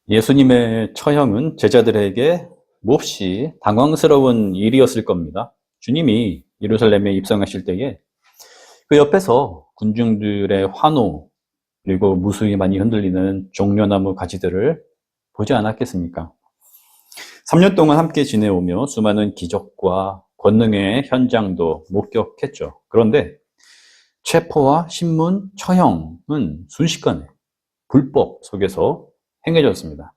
예수님의 처형은 제자들에게 몹시 당황스러운 일이었을 겁니다. 주님이 예루살렘에 입성하실 때에 그 옆에서 군중들의 환호 그리고 무수히 많이 흔들리는 종려나무 가지들을 보지 않았겠습니까? 3년 동안 함께 지내오며 수많은 기적과 권능의 현장도 목격했죠. 그런데 체포와 신문, 처형은 순식간에 불법 속에서 행해졌습니다.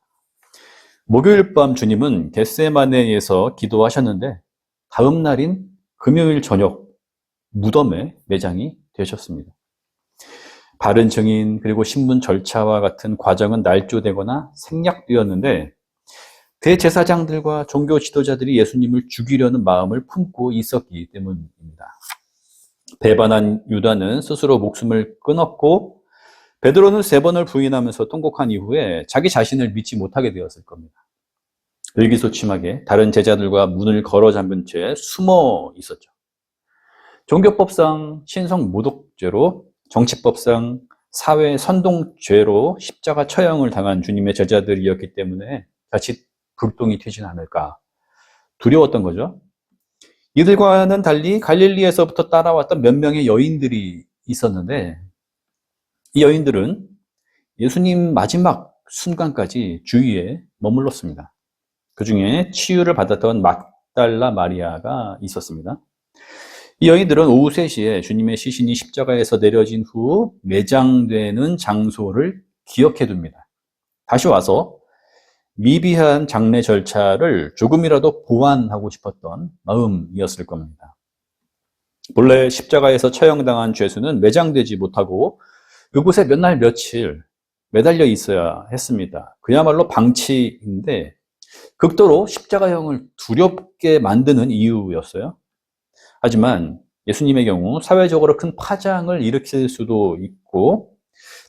목요일 밤 주님은 겟세마네에서 기도하셨는데 다음 날인 금요일 저녁 무덤에 매장이 되셨습니다. 바른 증인 그리고 신분 절차와 같은 과정은 날조되거나 생략되었는데 대제사장들과 종교 지도자들이 예수님을 죽이려는 마음을 품고 있었기 때문입니다. 배반한 유다는 스스로 목숨을 끊었고 베드로는 3번을 부인하면서 통곡한 이후에 자기 자신을 믿지 못하게 되었을 겁니다. 의기소침하게 다른 제자들과 문을 걸어 잠근 채 숨어 있었죠. 종교법상 신성 모독죄로, 정치법상 사회 선동죄로 십자가 처형을 당한 주님의 제자들이었기 때문에 자칫 불똥이 튀진 않을까 두려웠던 거죠. 이들과는 달리 갈릴리에서부터 따라왔던 몇 명의 여인들이 있었는데 이 여인들은 예수님 마지막 순간까지 주위에 머물렀습니다. 그 중에 치유를 받았던 막달라 마리아가 있었습니다. 이 여인들은 오후 3시에 주님의 시신이 십자가에서 내려진 후 매장되는 장소를 기억해 둡니다. 다시 와서 미비한 장례 절차를 조금이라도 보완하고 싶었던 마음이었을 겁니다. 본래 십자가에서 처형당한 죄수는 매장되지 못하고 그곳에 몇 날 며칠 매달려 있어야 했습니다. 그야말로 방치인데 극도로 십자가형을 두렵게 만드는 이유였어요. 하지만 예수님의 경우 사회적으로 큰 파장을 일으킬 수도 있고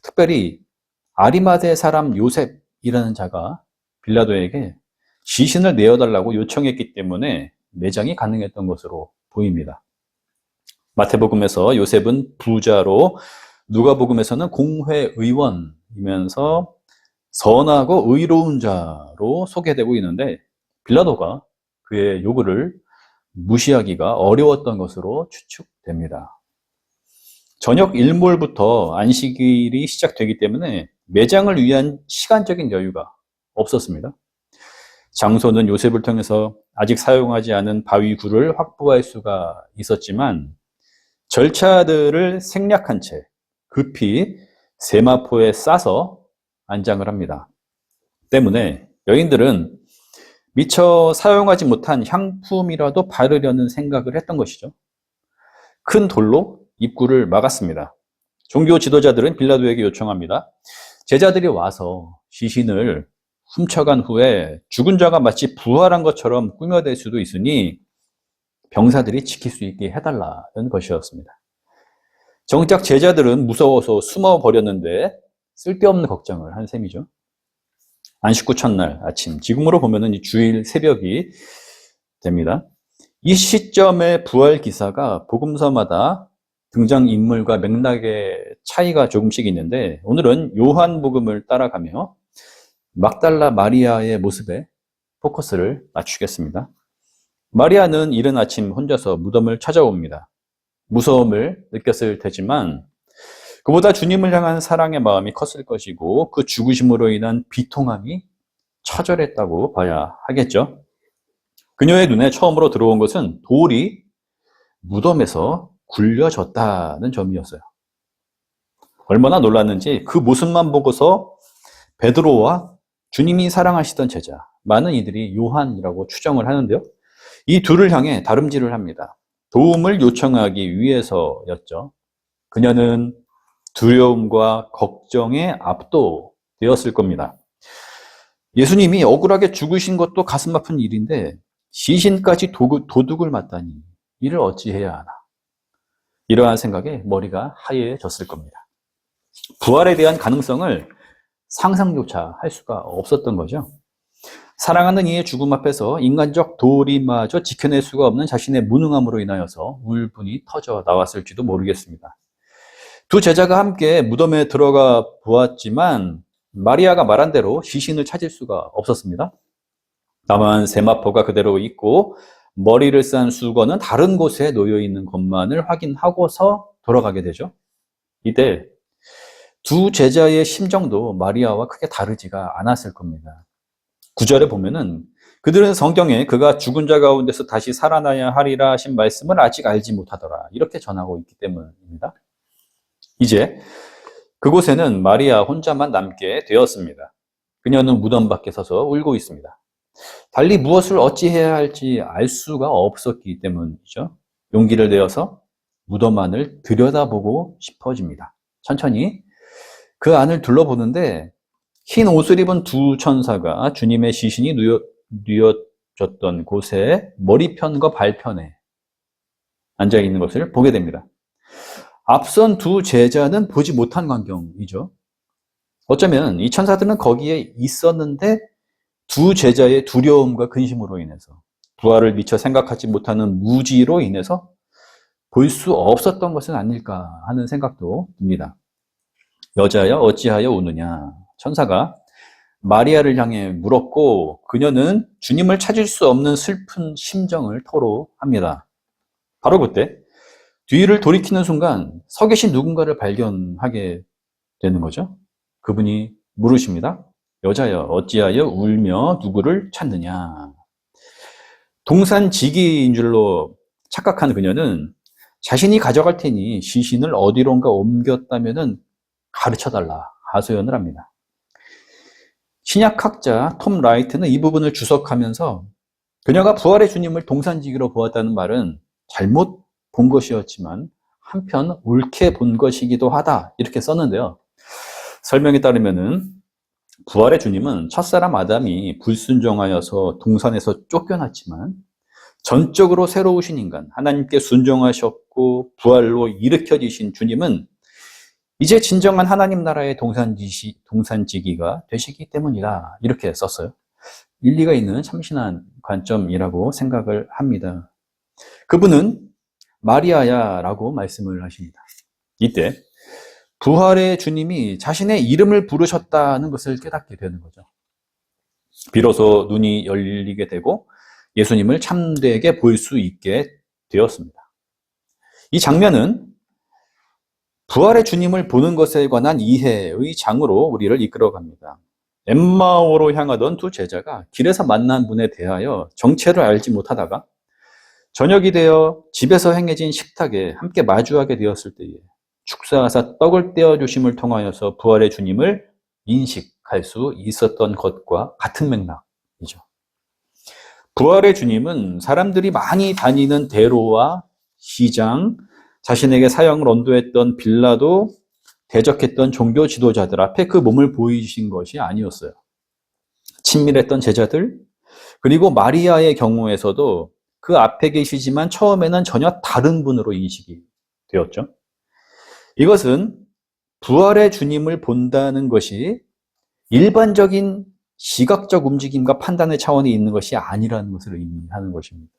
특별히 아리마대 사람 요셉이라는 자가 빌라도에게 시신을 내어달라고 요청했기 때문에 매장이 가능했던 것으로 보입니다. 마태복음에서 요셉은 부자로 누가복음에서는 공회의원이면서 선하고 의로운 자로 소개되고 있는데 빌라도가 그의 요구를 무시하기가 어려웠던 것으로 추측됩니다. 저녁 일몰부터 안식일이 시작되기 때문에 매장을 위한 시간적인 여유가 없었습니다. 장소는 요셉을 통해서 아직 사용하지 않은 바위굴을 확보할 수가 있었지만 절차들을 생략한 채 급히 세마포에 싸서 안장을 합니다. 때문에 여인들은 미처 사용하지 못한 향품이라도 바르려는 생각을 했던 것이죠. 큰 돌로 입구를 막았습니다. 종교 지도자들은 빌라도에게 요청합니다. 제자들이 와서 시신을 훔쳐간 후에 죽은 자가 마치 부활한 것처럼 꾸며댈 수도 있으니 병사들이 지킬 수 있게 해달라는 것이었습니다. 정작 제자들은 무서워서 숨어버렸는데 쓸데없는 걱정을 한 셈이죠. 안식 후 첫날 아침, 지금으로 보면은 주일 새벽이 됩니다. 이 시점의 부활 기사가 복음서마다 등장인물과 맥락의 차이가 조금씩 있는데 오늘은 요한복음을 따라가며 막달라 마리아의 모습에 포커스를 맞추겠습니다. 마리아는 이른 아침 혼자서 무덤을 찾아옵니다. 무서움을 느꼈을 테지만 그보다 주님을 향한 사랑의 마음이 컸을 것이고 그 죽으심으로 인한 비통함이 처절했다고 봐야 하겠죠. 그녀의 눈에 처음으로 들어온 것은 돌이 무덤에서 굴려졌다는 점이었어요. 얼마나 놀랐는지 그 모습만 보고서 베드로와 주님이 사랑하시던 제자, 많은 이들이 요한이라고 추정을 하는데요. 이 둘을 향해 다름질을 합니다. 도움을 요청하기 위해서였죠. 그녀는 두려움과 걱정에 압도되었을 겁니다. 예수님이 억울하게 죽으신 것도 가슴 아픈 일인데 시신까지 도둑을 맞다니 이를 어찌해야 하나. 이러한 생각에 머리가 하얘졌을 겁니다. 부활에 대한 가능성을 상상조차 할 수가 없었던 거죠. 사랑하는 이의 죽음 앞에서 인간적 도리마저 지켜낼 수가 없는 자신의 무능함으로 인하여서 울분이 터져 나왔을지도 모르겠습니다. 두 제자가 함께 무덤에 들어가 보았지만 마리아가 말한 대로 시신을 찾을 수가 없었습니다. 다만 세마포가 그대로 있고 머리를 싼 수건은 다른 곳에 놓여 있는 것만을 확인하고서 돌아가게 되죠. 이때 두 제자의 심정도 마리아와 크게 다르지가 않았을 겁니다. 9절에 보면은 그들은 성경에 그가 죽은 자 가운데서 다시 살아나야 하리라 하신 말씀을 아직 알지 못하더라. 이렇게 전하고 있기 때문입니다. 이제 그곳에는 마리아 혼자만 남게 되었습니다. 그녀는 무덤 밖에 서서 울고 있습니다. 달리 무엇을 어찌해야 할지 알 수가 없었기 때문이죠. 용기를 내어서 무덤 안을 들여다보고 싶어집니다. 천천히 그 안을 둘러보는데 흰 옷을 입은 두 천사가 주님의 시신이 뉘어졌던 곳에 머리편과 발편에 앉아 있는 것을 보게 됩니다. 앞선 두 제자는 보지 못한 광경이죠. 어쩌면 이 천사들은 거기에 있었는데 두 제자의 두려움과 근심으로 인해서 부활을 미처 생각하지 못하는 무지로 인해서 볼 수 없었던 것은 아닐까 하는 생각도 듭니다. 여자여 어찌하여 우느냐? 천사가 마리아를 향해 물었고 그녀는 주님을 찾을 수 없는 슬픈 심정을 토로합니다. 바로 그때 뒤를 돌이키는 순간 서 계신 누군가를 발견하게 되는 거죠. 그분이 물으십니다. 여자여 어찌하여 울며 누구를 찾느냐? 동산지기인 줄로 착각한 그녀는 자신이 가져갈 테니 시신을 어디론가 옮겼다면은 가르쳐달라 하소연을 합니다. 신약학자 톰 라이트는 이 부분을 주석하면서 그녀가 부활의 주님을 동산지기로 보았다는 말은 잘못 본 것이었지만 한편 옳게 본 것이기도 하다 이렇게 썼는데요. 설명에 따르면은 부활의 주님은 첫사람 아담이 불순종하여서 동산에서 쫓겨났지만 전적으로 새로우신 인간, 하나님께 순종하셨고 부활로 일으켜지신 주님은 이제 진정한 하나님 나라의 동산지기가 되시기 때문이다. 이렇게 썼어요. 일리가 있는 참신한 관점이라고 생각을 합니다. 그분은 마리아야 라고 말씀을 하십니다. 이때 부활의 주님이 자신의 이름을 부르셨다는 것을 깨닫게 되는 거죠. 비로소 눈이 열리게 되고 예수님을 참되게 볼 수 있게 되었습니다. 이 장면은 부활의 주님을 보는 것에 관한 이해의 장으로 우리를 이끌어갑니다. 엠마오로 향하던 두 제자가 길에서 만난 분에 대하여 정체를 알지 못하다가 저녁이 되어 집에서 행해진 식탁에 함께 마주하게 되었을 때에 축사하사 떡을 떼어주심을 통하여서 부활의 주님을 인식할 수 있었던 것과 같은 맥락이죠. 부활의 주님은 사람들이 많이 다니는 대로와 시장, 자신에게 사형을 언도했던 빌라도, 대적했던 종교 지도자들 앞에 그 몸을 보이신 것이 아니었어요. 친밀했던 제자들, 그리고 마리아의 경우에서도 그 앞에 계시지만 처음에는 전혀 다른 분으로 인식이 되었죠. 이것은 부활의 주님을 본다는 것이 일반적인 시각적 움직임과 판단의 차원이 있는 것이 아니라는 것을 의미하는 것입니다.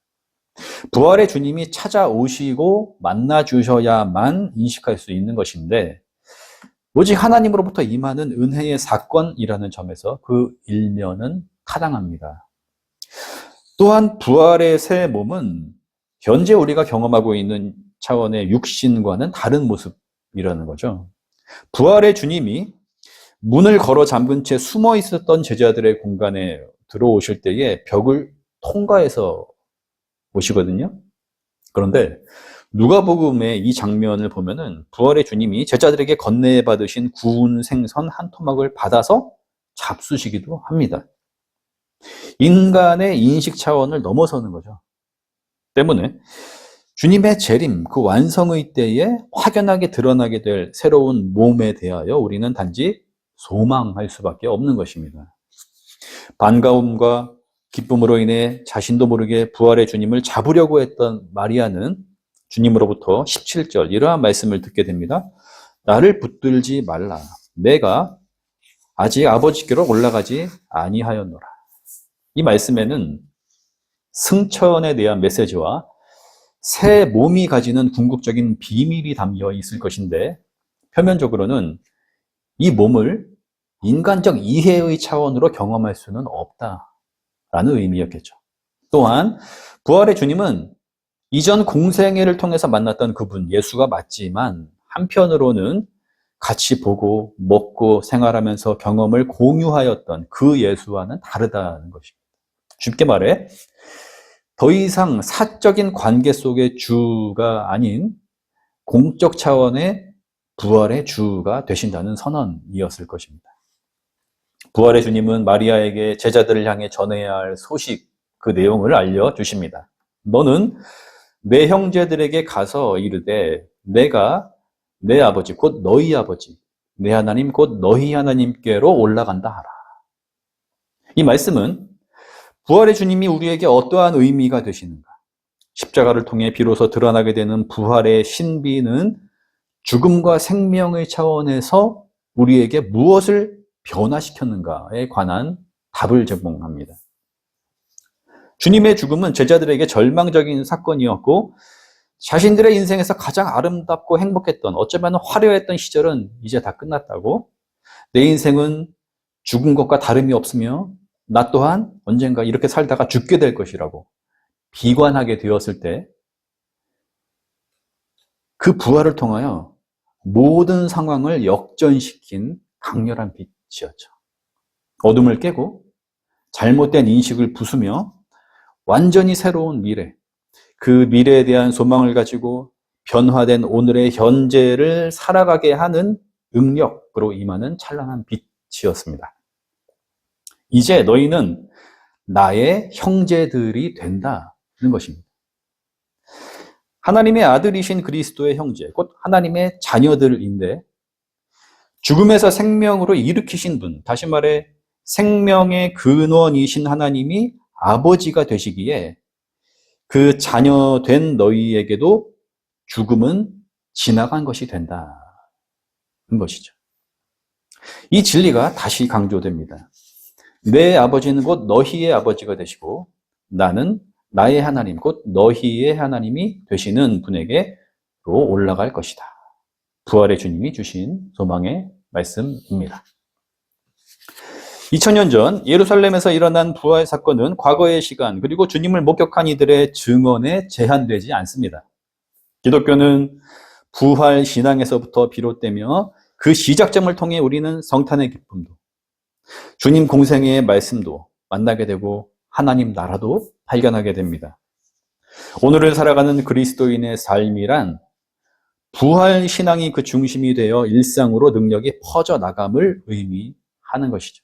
부활의 주님이 찾아오시고 만나주셔야만 인식할 수 있는 것인데 오직 하나님으로부터 임하는 은혜의 사건이라는 점에서 그 일면은 타당합니다. 또한 부활의 새 몸은 현재 우리가 경험하고 있는 차원의 육신과는 다른 모습이라는 거죠. 부활의 주님이 문을 걸어 잠근 채 숨어 있었던 제자들의 공간에 들어오실 때에 벽을 통과해서 오시거든요. 그런데 누가복음의 이 장면을 보면은 부활의 주님이 제자들에게 건네 받으신 구운 생선 한 토막을 받아서 잡수시기도 합니다. 인간의 인식 차원을 넘어서는 거죠. 때문에 주님의 재림, 그 완성의 때에 확연하게 드러나게 될 새로운 몸에 대하여 우리는 단지 소망할 수밖에 없는 것입니다. 반가움과 기쁨으로 인해 자신도 모르게 부활의 주님을 잡으려고 했던 마리아는 주님으로부터 17절 이러한 말씀을 듣게 됩니다. 나를 붙들지 말라. 내가 아직 아버지께로 올라가지 아니하였노라. 이 말씀에는 승천에 대한 메시지와 새 몸이 가지는 궁극적인 비밀이 담겨 있을 것인데 표면적으로는 이 몸을 인간적 이해의 차원으로 경험할 수는 없다라는 의미였겠죠. 또한 부활의 주님은 이전 공생애를 통해서 만났던 그분 예수가 맞지만 한편으로는 같이 보고 먹고 생활하면서 경험을 공유하였던 그 예수와는 다르다는 것입니다. 쉽게 말해 더 이상 사적인 관계 속의 주가 아닌 공적 차원의 부활의 주가 되신다는 선언이었을 것입니다. 부활의 주님은 마리아에게 제자들을 향해 전해야 할 소식, 그 내용을 알려주십니다. 너는 내 형제들에게 가서 이르되 내가 내 아버지 곧 너희 아버지 내 하나님 곧 너희 하나님께로 올라간다 하라. 이 말씀은 부활의 주님이 우리에게 어떠한 의미가 되시는가? 십자가를 통해 비로소 드러나게 되는 부활의 신비는 죽음과 생명의 차원에서 우리에게 무엇을 변화시켰는가에 관한 답을 제공합니다. 주님의 죽음은 제자들에게 절망적인 사건이었고 자신들의 인생에서 가장 아름답고 행복했던 어쩌면 화려했던 시절은 이제 다 끝났다고 내 인생은 죽은 것과 다름이 없으며 나 또한 언젠가 이렇게 살다가 죽게 될 것이라고 비관하게 되었을 때 그 부활을 통하여 모든 상황을 역전시킨 강렬한 빛이었죠. 어둠을 깨고 잘못된 인식을 부수며 완전히 새로운 미래, 그 미래에 대한 소망을 가지고 변화된 오늘의 현재를 살아가게 하는 능력으로 임하는 찬란한 빛이었습니다. 이제 너희는 나의 형제들이 된다는 것입니다. 하나님의 아들이신 그리스도의 형제, 곧 하나님의 자녀들인데 죽음에서 생명으로 일으키신 분, 다시 말해 생명의 근원이신 하나님이 아버지가 되시기에 그 자녀된 너희에게도 죽음은 지나간 것이 된다는 것이죠. 이 진리가 다시 강조됩니다. 내 아버지는 곧 너희의 아버지가 되시고 나는 나의 하나님, 곧 너희의 하나님이 되시는 분에게로 올라갈 것이다. 부활의 주님이 주신 소망의 말씀입니다. 2000년 전 예루살렘에서 일어난 부활 사건은 과거의 시간 그리고 주님을 목격한 이들의 증언에 제한되지 않습니다. 기독교는 부활 신앙에서부터 비롯되며 그 시작점을 통해 우리는 성탄의 기쁨도 주님 공생애의 말씀도 만나게 되고 하나님 나라도 발견하게 됩니다. 오늘을 살아가는 그리스도인의 삶이란 부활 신앙이 그 중심이 되어 일상으로 능력이 퍼져나감을 의미하는 것이죠.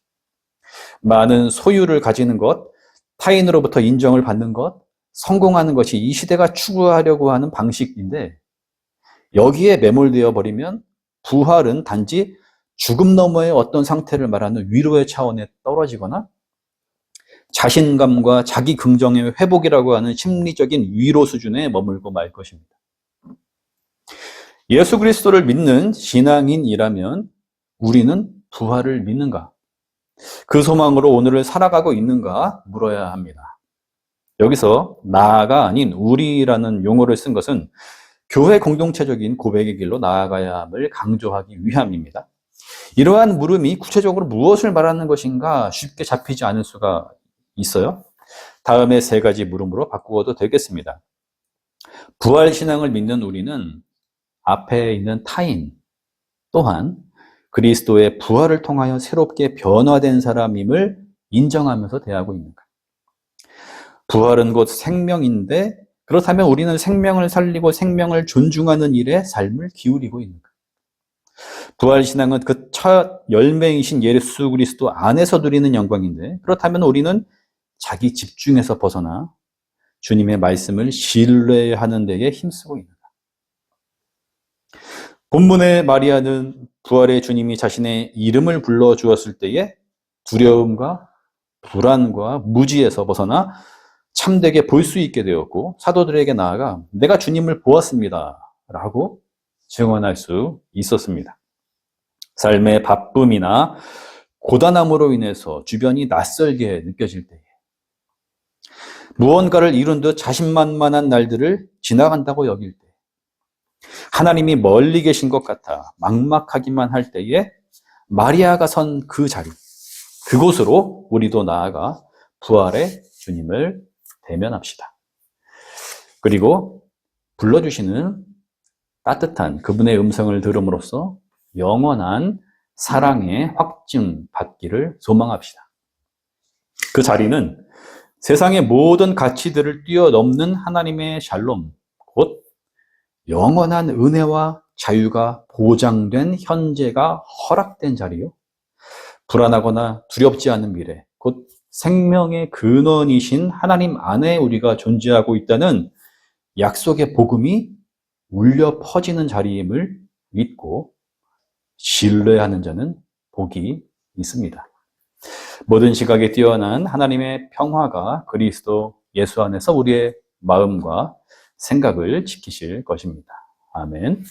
많은 소유를 가지는 것, 타인으로부터 인정을 받는 것, 성공하는 것이 이 시대가 추구하려고 하는 방식인데 여기에 매몰되어 버리면 부활은 단지 죽음 너머의 어떤 상태를 말하는 위로의 차원에 떨어지거나 자신감과 자기 긍정의 회복이라고 하는 심리적인 위로 수준에 머물고 말 것입니다. 예수 그리스도를 믿는 신앙인이라면 우리는 부활을 믿는가? 그 소망으로 오늘을 살아가고 있는가 물어야 합니다. 여기서 나가 아닌 우리라는 용어를 쓴 것은 교회 공동체적인 고백의 길로 나아가야 함을 강조하기 위함입니다. 이러한 물음이 구체적으로 무엇을 말하는 것인가 쉽게 잡히지 않을 수가 있어요. 다음에 세 가지 물음으로 바꾸어도 되겠습니다. 부활 신앙을 믿는 우리는 앞에 있는 타인 또한 그리스도의 부활을 통하여 새롭게 변화된 사람임을 인정하면서 대하고 있는가? 부활은 곧 생명인데 그렇다면 우리는 생명을 살리고 생명을 존중하는 일에 삶을 기울이고 있는가? 부활 신앙은 그 첫 열매이신 예수 그리스도 안에서 누리는 영광인데 그렇다면 우리는 자기 집중에서 벗어나 주님의 말씀을 신뢰하는 데에 힘쓰고 있는가? 본문의 마리아는 부활의 주님이 자신의 이름을 불러주었을 때에 두려움과 불안과 무지에서 벗어나 참되게 볼 수 있게 되었고 사도들에게 나아가 내가 주님을 보았습니다 라고 증언할 수 있었습니다. 삶의 바쁨이나 고단함으로 인해서 주변이 낯설게 느껴질 때에 무언가를 이룬 듯 자신만만한 날들을 지나간다고 여길 때 하나님이 멀리 계신 것 같아 막막하기만 할 때에 마리아가 선 그 자리, 그곳으로 우리도 나아가 부활의 주님을 대면합시다. 그리고 불러주시는 따뜻한 그분의 음성을 들음으로써 영원한 사랑의 확증 받기를 소망합시다. 그 자리는 세상의 모든 가치들을 뛰어넘는 하나님의 샬롬, 곧 영원한 은혜와 자유가 보장된 현재가 허락된 자리요. 불안하거나 두렵지 않은 미래, 곧 생명의 근원이신 하나님 안에 우리가 존재하고 있다는 약속의 복음이 울려 퍼지는 자리임을 믿고 신뢰하는 자는 복이 있습니다. 모든 시각에 뛰어난 하나님의 평화가 그리스도 예수 안에서 우리의 마음과 생각을 지키실 것입니다. 아멘.